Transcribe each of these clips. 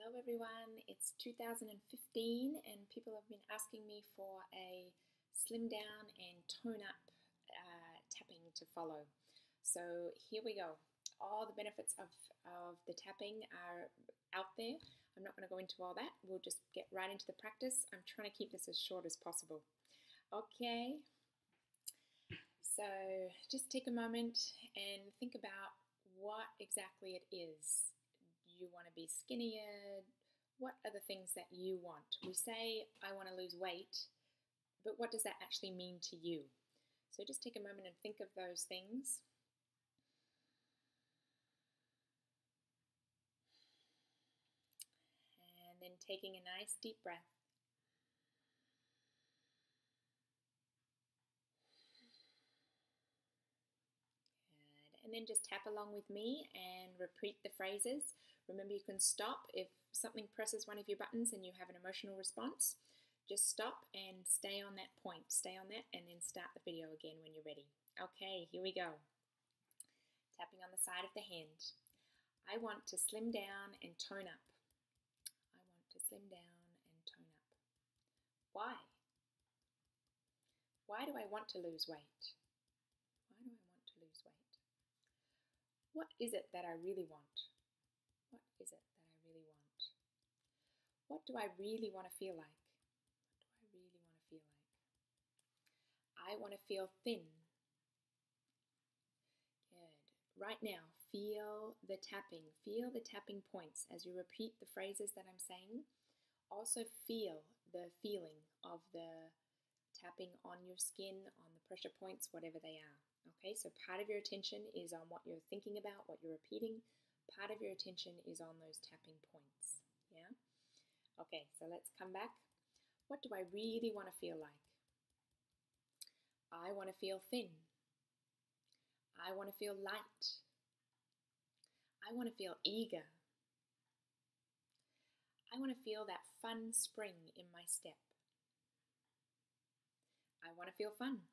Hello everyone, it's 2015 and people have been asking me for a slim down and tone up tapping to follow. So here we go. All the benefits of the tapping are out there. I'm not going to go into all that. We'll just get right into the practice. I'm trying to keep this as short as possible. Okay, so just take a moment and think about what exactly it is. You want to be skinnier. What are the things that you want? We say, I want to lose weight, but what does that actually mean to you? So just take a moment and think of those things. And then taking a nice deep breath. Good. And then just tap along with me and repeat the phrases. Remember, you can stop if something presses one of your buttons and you have an emotional response. Just stop and stay on that point. Stay on that and then start the video again when you're ready. Okay, here we go. Tapping on the side of the hand. I want to slim down and tone up. I want to slim down and tone up. Why? Why do I want to lose weight? Why do I want to lose weight? What is it that I really want? What is it that I really want? What do I really want to feel like? What do I really want to feel like? I want to feel thin. Good. Right now, feel the tapping. Feel the tapping points as you repeat the phrases that I'm saying. Also feel the feeling of the tapping on your skin, on the pressure points, whatever they are. Okay, so part of your attention is on what you're thinking about, what you're repeating. Part of your attention is on those tapping points. Yeah? Okay, so let's come back. What do I really want to feel like? I want to feel thin. I want to feel light. I want to feel eager. I want to feel that fun spring in my step. I want to feel fun.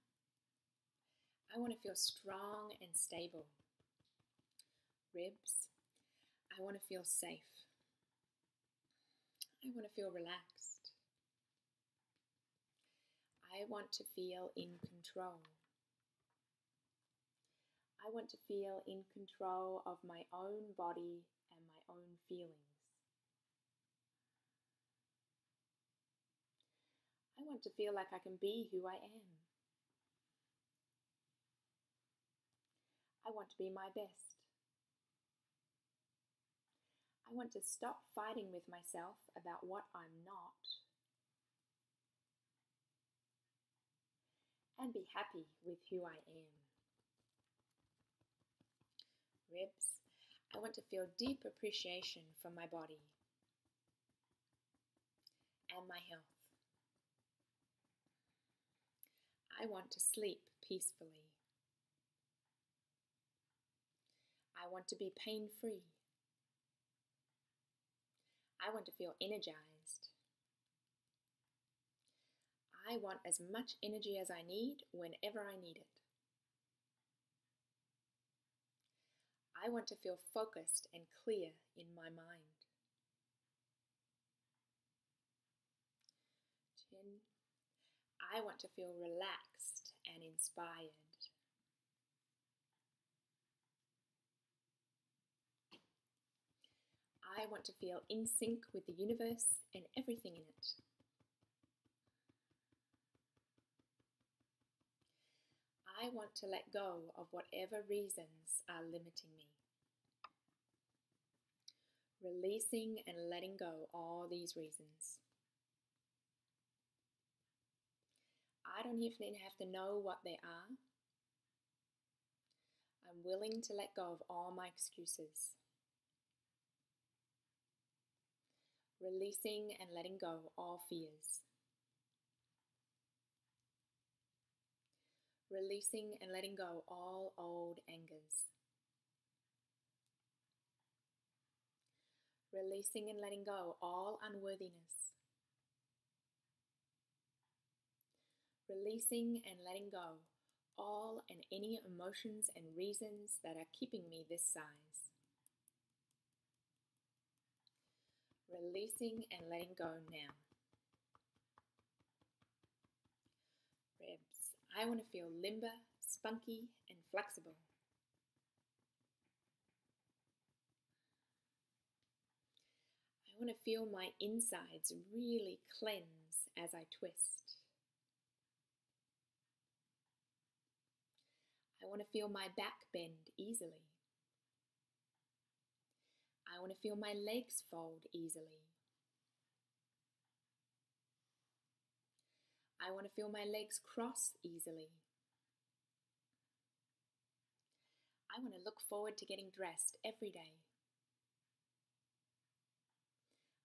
I want to feel strong and stable. Ribs. I want to feel safe. I want to feel relaxed. I want to feel in control. I want to feel in control of my own body and my own feelings. I want to feel like I can be who I am. I want to be my best. I want to stop fighting with myself about what I'm not and be happy with who I am. Ribs. I want to feel deep appreciation for my body and my health. I want to sleep peacefully. I want to be pain-free. I want to feel energized. I want as much energy as I need whenever I need it. I want to feel focused and clear in my mind. Chin. I want to feel relaxed and inspired. I want to feel in sync with the universe and everything in it. I want to let go of whatever reasons are limiting me. Releasing and letting go all these reasons. I don't even have to know what they are. I'm willing to let go of all my excuses. Releasing and letting go all fears. Releasing and letting go all old angers. Releasing and letting go all unworthiness. Releasing and letting go all and any emotions and reasons that are keeping me this size. Releasing and letting go now. Ribs. I want to feel limber, spunky, and flexible. I want to feel my insides really cleanse as I twist. I want to feel my back bend easily. I want to feel my legs fold easily. I want to feel my legs cross easily. I want to look forward to getting dressed every day.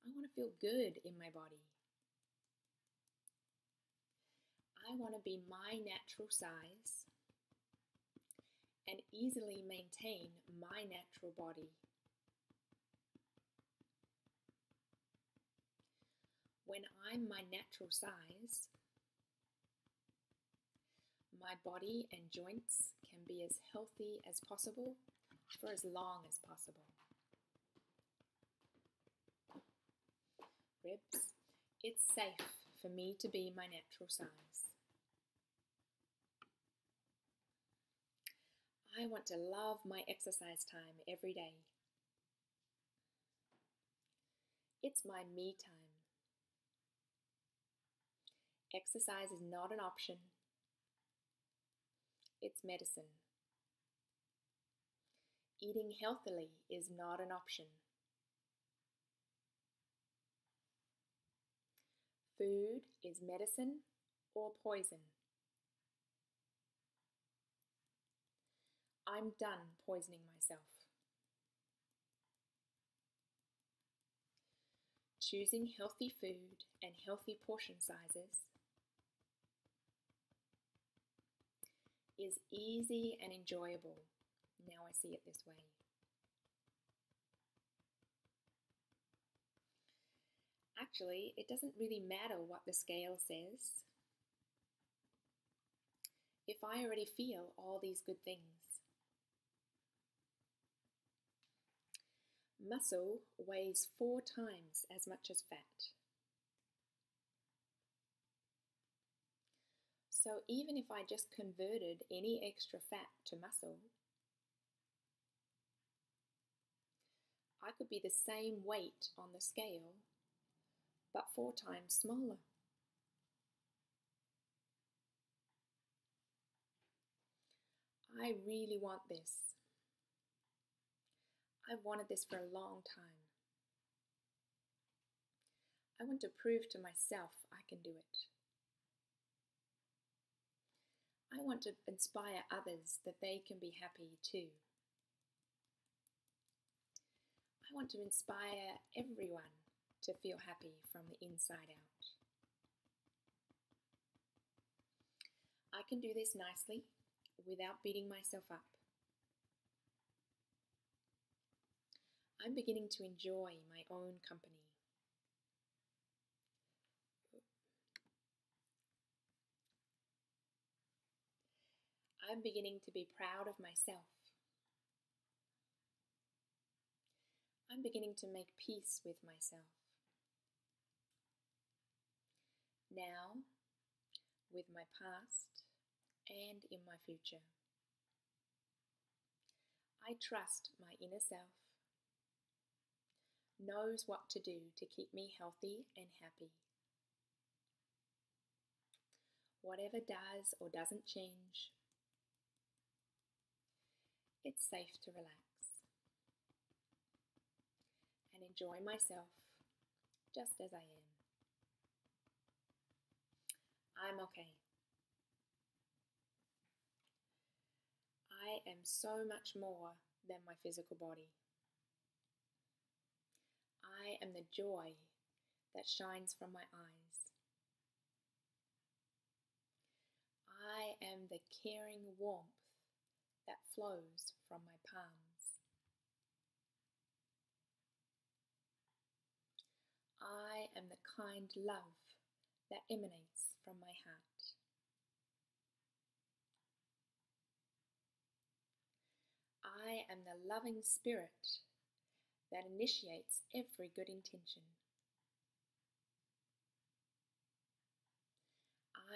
I want to feel good in my body. I want to be my natural size and easily maintain my natural body. When I'm my natural size, my body and joints can be as healthy as possible for as long as possible. Ribs, it's safe for me to be my natural size. I want to love my exercise time every day. It's my me time. Exercise is not an option. It's medicine. Eating healthily is not an option. Food is medicine or poison. I'm done poisoning myself. Choosing healthy food and healthy portion sizes is easy and enjoyable. Now I see it this way. Actually, it doesn't really matter what the scale says if I already feel all these good things. Muscle weighs 4 times as much as fat. So even if I just converted any extra fat to muscle, I could be the same weight on the scale, but 4 times smaller. I really want this. I've wanted this for a long time. I want to prove to myself I can do it. I want to inspire others that they can be happy too. I want to inspire everyone to feel happy from the inside out. I can do this nicely without beating myself up. I'm beginning to enjoy my own company. I'm beginning to be proud of myself. I'm beginning to make peace with myself. Now, with my past and in my future, I trust my inner self knows what to do to keep me healthy and happy. Whatever does or doesn't change, it's safe to relax and enjoy myself just as I am. I'm okay. I am so much more than my physical body. I am the joy that shines from my eyes. I am the caring warmth that flows from my palms. I am the kind love that emanates from my heart. I am the loving spirit that initiates every good intention.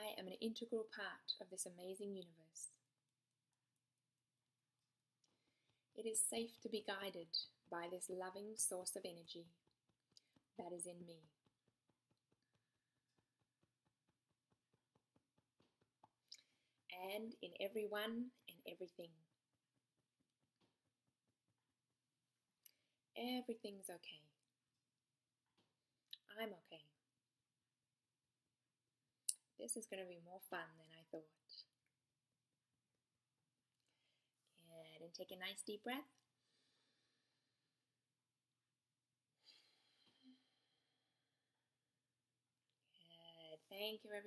I am an integral part of this amazing universe. It is safe to be guided by this loving source of energy that is in me. And in everyone and everything. Everything's okay. I'm okay. This is going to be more fun than I thought. And take a nice deep breath. Good. Thank you, everyone.